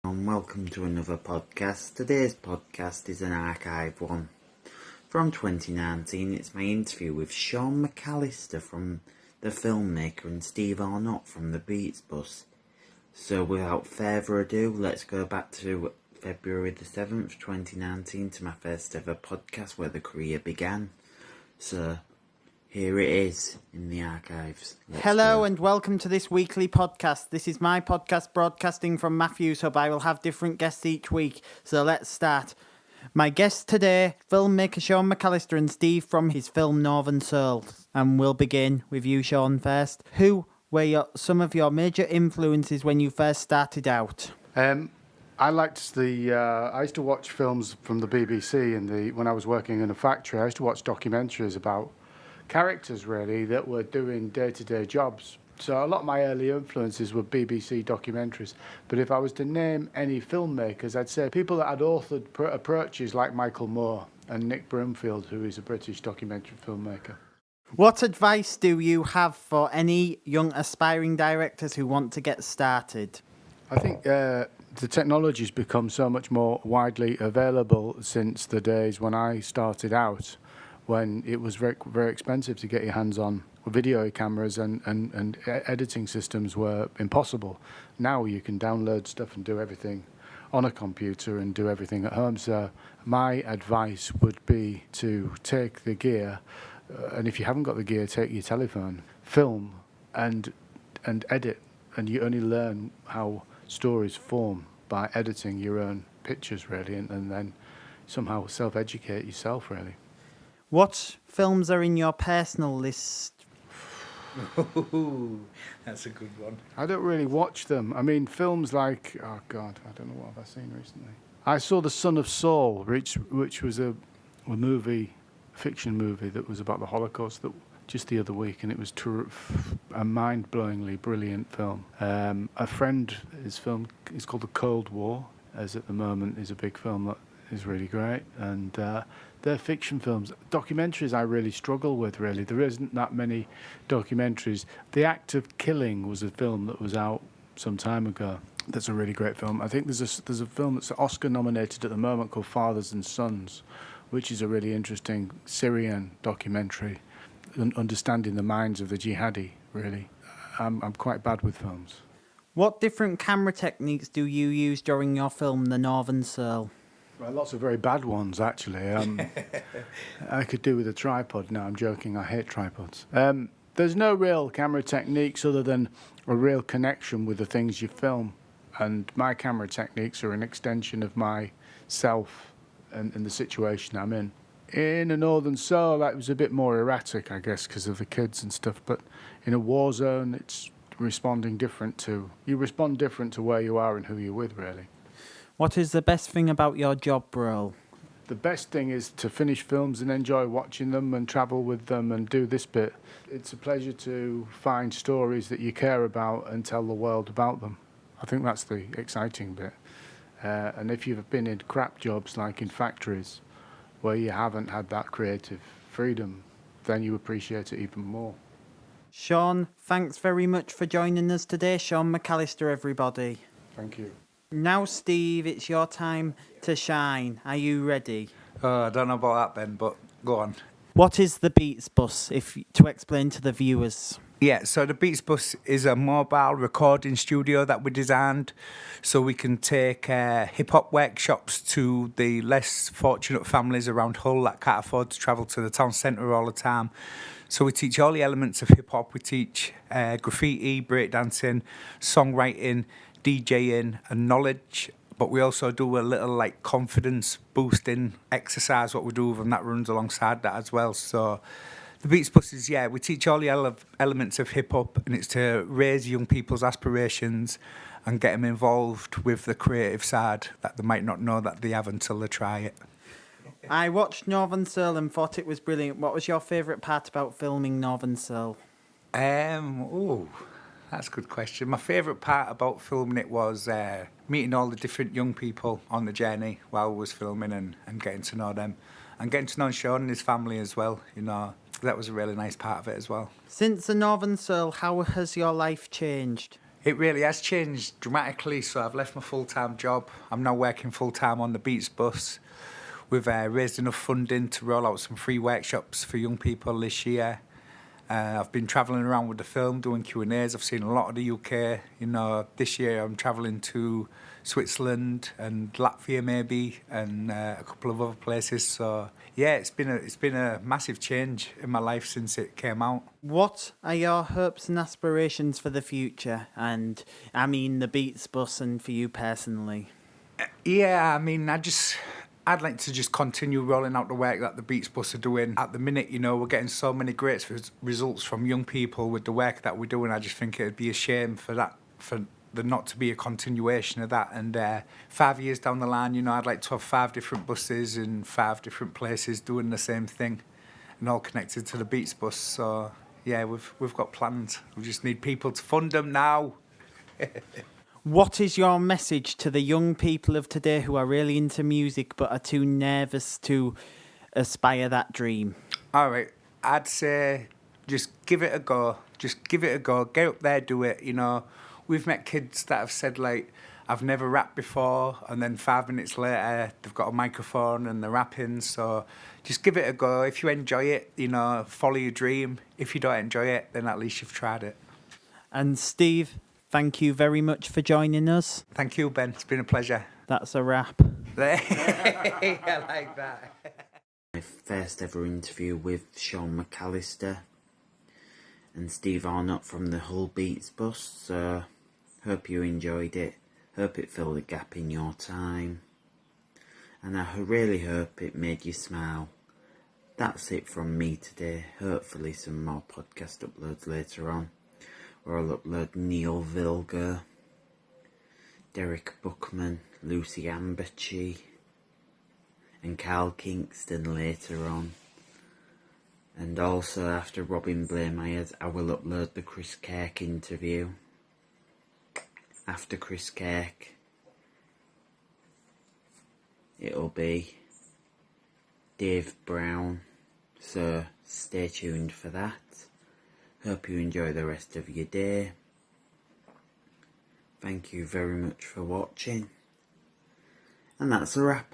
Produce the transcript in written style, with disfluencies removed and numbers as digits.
And welcome to another podcast. Today's podcast is an archive one from 2019. It's my interview with Sean McAllister from the filmmaker and Steve Arnott from the Beats Bus. So without further ado, let's go back to February the 7th, 2019 to my first ever podcast where the career began. So here it is in the archives. Hello and welcome to this weekly podcast. This is my podcast broadcasting from Matthew's Hub. I will have different guests each week. So let's start. My guests today, filmmaker Sean McAllister and Steve from his film Northern Soul. And we'll begin with you, Sean, first. Who were some of your major influences when you first started out? I liked I used to watch films from the BBC when I was working in a factory. I used to watch documentaries about characters really that were doing day-to-day jobs. So a lot of my early influences were BBC documentaries. But if I was to name any filmmakers, I'd say people that had authored approaches like Michael Moore and Nick Broomfield, who is a British documentary filmmaker. What advice do you have for any young aspiring directors who want to get started? I think the technology's become so much more widely available since the days when I started out, when it was very, very expensive to get your hands on video cameras and editing systems were impossible. Now you can download stuff and do everything on a computer and do everything at home. So my advice would be to take the gear, and if you haven't got the gear, take your telephone, film and edit, and you only learn how stories form by editing your own pictures really, and then somehow self-educate yourself really. What films are in your personal list? Ooh, that's a good one. I don't really watch them. I mean, films like, oh God, I don't know what have I seen recently. I saw The Son of Saul, which was a fiction movie that was about the Holocaust just the other week, and it was a mind-blowingly brilliant film. A friend, his film is called The Cold War, as at the moment is a big film that is really great, and they're fiction films. Documentaries I really struggle with, really. There isn't that many documentaries. The Act of Killing was a film that was out some time ago. That's a really great film. I think there's a film that's Oscar nominated at the moment called Fathers and Sons, which is a really interesting Syrian documentary, understanding the minds of the jihadi, really. I'm quite bad with films. What different camera techniques do you use during your film, The Northern Soul? Well, lots of very bad ones, actually. I could do with a tripod. No, I'm joking. I hate tripods. There's no real camera techniques other than a real connection with the things you film. And my camera techniques are an extension of myself and the situation I'm in. In a Northern Soul, that was a bit more erratic, I guess, because of the kids and stuff. But in a war zone, it's you respond different to where you are and who you're with, really. What is the best thing about your job role? The best thing is to finish films and enjoy watching them and travel with them and do this bit. It's a pleasure to find stories that you care about and tell the world about them. I think that's the exciting bit. And if you've been in crap jobs like in factories where you haven't had that creative freedom, then you appreciate it even more. Sean, thanks very much for joining us today. Sean McAllister, everybody. Thank you. Now, Steve, it's your time to shine. Are you ready? I don't know about that, Ben, but go on. What is the Beats Bus, to explain to the viewers? Yeah, so the Beats Bus is a mobile recording studio that we designed so we can take hip-hop workshops to the less fortunate families around Hull that can't afford to travel to the town centre all the time. So we teach all the elements of hip-hop. We teach graffiti, breakdancing, songwriting, DJing and knowledge, but we also do a little confidence boosting exercise what we do and that runs alongside that as well. So the Beats Bus is, we teach all the elements of hip-hop, and it's to raise young people's aspirations and get them involved with the creative side that they might not know that they have until they try it. I watched Northern Soul and thought it was brilliant. What was your favourite part about filming Northern Soul? That's a good question. My favourite part about filming it was meeting all the different young people on the journey while I was filming and getting to know them. And getting to know Sean and his family as well, that was a really nice part of it as well. Since the Northern Soul, how has your life changed? It really has changed dramatically. So I've left my full-time job. I'm now working full-time on the Beats bus. We've raised enough funding to roll out some free workshops for young people this year. I've been travelling around with the film, doing Q&As. I've seen a lot of the UK. You know, this year I'm travelling to Switzerland and Latvia maybe, and a couple of other places. So yeah, it's been a massive change in my life since it came out. What are your hopes and aspirations for the future? And I mean the Beats bus and for you personally. Yeah, I mean, I'd like to just continue rolling out the work that the Beats Bus are doing. At the minute, you know, we're getting so many great results from young people with the work that we're doing. I just think it'd be a shame for there not to be a continuation of that. And 5 years down the line, you know, I'd like to have 5 different buses in 5 different places doing the same thing, and all connected to the Beats Bus. So yeah, we've got plans. We just need people to fund them now. What is your message to the young people of today who are really into music but are too nervous to aspire that dream? All right, I'd say just give it a go. Just give it a go. Get up there, do it. You know, we've met kids that have said, like, I've never rapped before, and then 5 minutes later, they've got a microphone and they're rapping. So just give it a go. If you enjoy it, you know, follow your dream. If you don't enjoy it, then at least you've tried it. And Steve, thank you very much for joining us. Thank you, Ben. It's been a pleasure. That's a wrap. I like that. My first ever interview with Sean McAllister and Steve Arnott from the Hull Beats bus. So hope you enjoyed it. Hope it filled a gap in your time. And I really hope it made you smile. That's it from me today. Hopefully some more podcast uploads later on, where I'll upload Neil Vilger, Derek Buckman, Lucy Amberchi, and Carl Kingston later on. And also after Robin Blameyers, I will upload the Chris Kirk interview. After Chris Kirk, it'll be Dave Brown, so stay tuned for that. Hope you enjoy the rest of your day. Thank you very much for watching. And that's a wrap.